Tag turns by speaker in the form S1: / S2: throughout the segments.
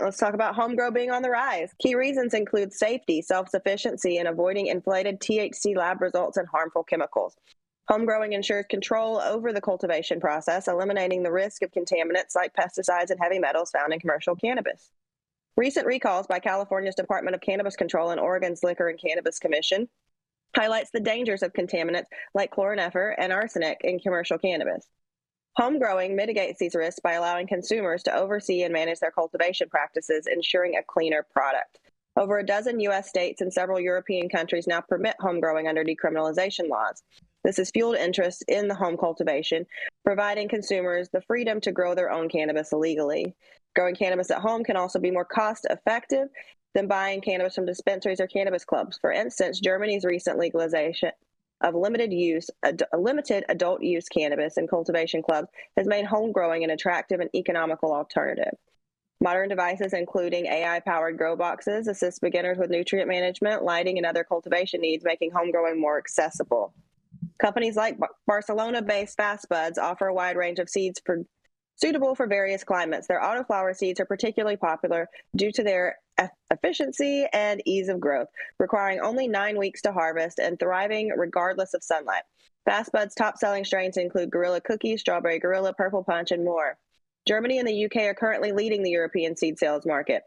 S1: let's talk about home grow being on the rise. Key reasons include safety, self-sufficiency, and avoiding inflated THC lab results and harmful chemicals. Home growing ensures control over the cultivation process, eliminating the risk of contaminants like pesticides and heavy metals found in commercial cannabis. Recent recalls by California's Department of Cannabis Control and Oregon's Liquor and Cannabis Commission highlights the dangers of contaminants like chlorinifer and arsenic in commercial cannabis. Home growing mitigates these risks by allowing consumers to oversee and manage their cultivation practices, ensuring a cleaner product. Over a dozen U.S. states and several European countries now permit home growing under decriminalization laws. This has fueled interest in the home cultivation, providing consumers the freedom to grow their own cannabis illegally. Growing cannabis at home can also be more cost-effective than buying cannabis from dispensaries or cannabis clubs. For instance, Germany's recent legalization of limited adult use cannabis in cultivation clubs has made home growing an attractive and economical alternative. Modern devices, including AI-powered grow boxes, assist beginners with nutrient management, lighting, and other cultivation needs, making home growing more accessible. Companies like Barcelona-based Fast Buds offer a wide range of seeds suitable for various climates. Their autoflower seeds are particularly popular due to their efficiency and ease of growth, requiring only 9 weeks to harvest and thriving regardless of sunlight. Fast Bud's top-selling strains include Gorilla Cookie, Strawberry Gorilla, Purple Punch, and more. Germany and the UK are currently leading the European seed sales market.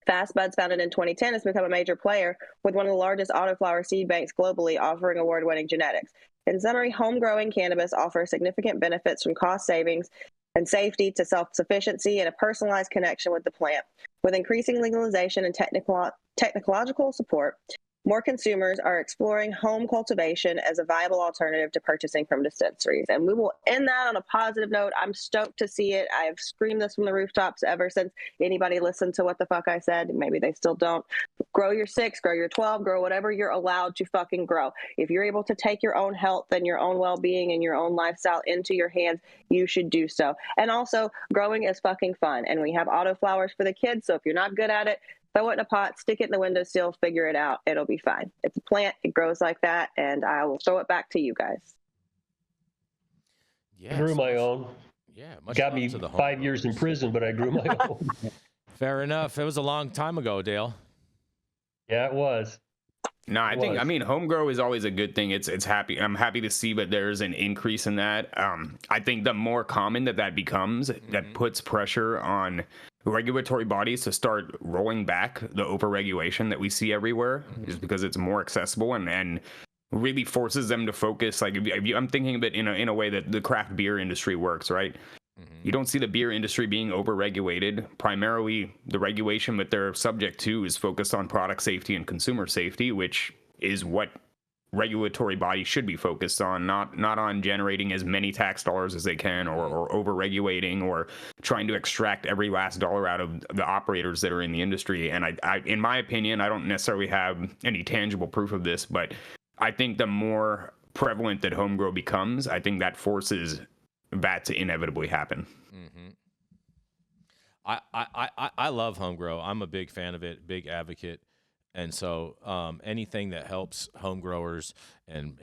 S1: Fast Buds, founded in 2010, has become a major player with one of the largest autoflower seed banks globally, offering award-winning genetics. In summary, home-growing cannabis offers significant benefits from cost savings and safety to self-sufficiency and a personalized connection with the plant. With increasing legalization and technological support, more consumers are exploring home cultivation as a viable alternative to purchasing from dispensaries. And we will end that on a positive note. I'm stoked to see it. I have screamed this from the rooftops ever since anybody listened to what the fuck I said. Maybe they still don't. Grow your 6, grow your 12, grow whatever you're allowed to fucking grow. If you're able to take your own health and your own well-being and your own lifestyle into your hands, you should do so. And also, growing is fucking fun. And we have autoflowers for the kids, so if you're not good at it, throw it in a pot, stick it in the windowsill, figure it out. It'll be fine. It's a plant. It grows like that. And I will throw it back to you guys.
S2: Yeah, I grew my own.
S3: Yeah.
S2: Got me 5 years in prison, but I grew my own.
S3: Fair enough. It was a long time ago, Dale.
S2: Yeah, it was.
S4: No, I mean, home grow is always a good thing. It's happy. I'm happy to see that there's an increase in that. I think the more common that becomes, that puts pressure on regulatory bodies to start rolling back the overregulation that we see everywhere, is because it's more accessible and really forces them to focus. Like, I'm thinking of it in a way that the craft beer industry works, right? You don't see the beer industry being overregulated. Primarily, the regulation that they're subject to is focused on product safety and consumer safety, which is what regulatory bodies should be focused on, not on generating as many tax dollars as they can, or over-regulating, or trying to extract every last dollar out of the operators that are in the industry. And I in my opinion, I don't necessarily have any tangible proof of this, but I think the more prevalent that home grow becomes, I think that forces that to inevitably happen.
S3: I love home grow. I'm a big fan of it, big advocate. And so anything that helps home growers and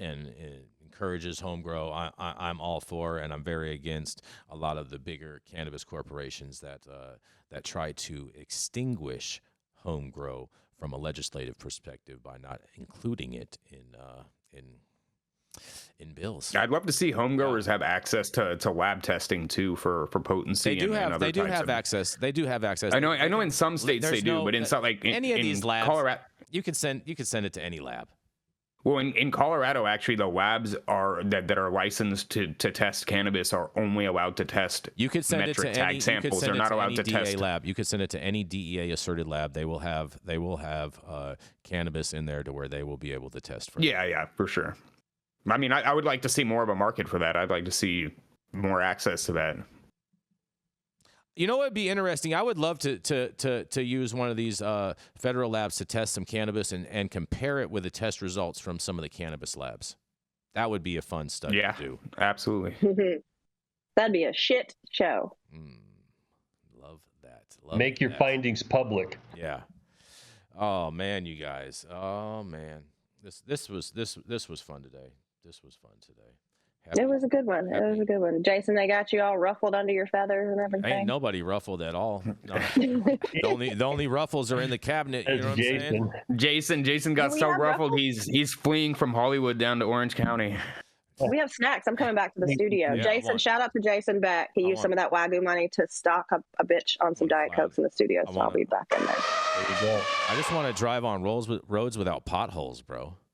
S3: encourages home grow, I'm all for, and I'm very against a lot of the bigger cannabis corporations that try to extinguish home grow from a legislative perspective by not including it in bills.
S4: I'd love to see home growers have access to lab testing too for potency.
S3: They do have access. They do have access.
S4: I know in some states they do, but in some, like
S3: any of these labs,
S4: Colorado,
S3: you can send it to any lab.
S4: Well, in Colorado, actually, the labs that are licensed to test cannabis are only allowed to test metric tag samples. They're not allowed to test
S3: lab. You could send it to any DEA asserted lab. They will have cannabis in there to where they will be able to test for.
S4: Yeah, for sure. I mean, I would like to see more of a market for that. I'd like to see more access to that.
S3: You know what would be interesting? I would love to use one of these federal labs to test some cannabis and compare it with the test results from some of the cannabis labs. That would be a fun study to do.
S4: Absolutely.
S1: That'd be a shit show.
S3: Love that.
S2: Make your findings public.
S3: Yeah. Oh man, you guys. Oh man. This was fun today.
S1: It was a good one. It was a good one. Jason, they got you all ruffled under your feathers and everything.
S3: Ain't nobody ruffled at all. No. the only ruffles are in the cabinet. You know what I'm saying?
S4: Jason got so ruffled. He's fleeing from Hollywood down to Orange County.
S1: We have snacks. I'm coming back to the studio.
S3: Yeah,
S1: Jason, shout out to Jason Beck. He used some of that Wagyu money to stock a bitch on some Diet Cokes in the studio, so I'll be back in there.
S2: There you go.
S3: I just want to drive on roads without potholes, bro.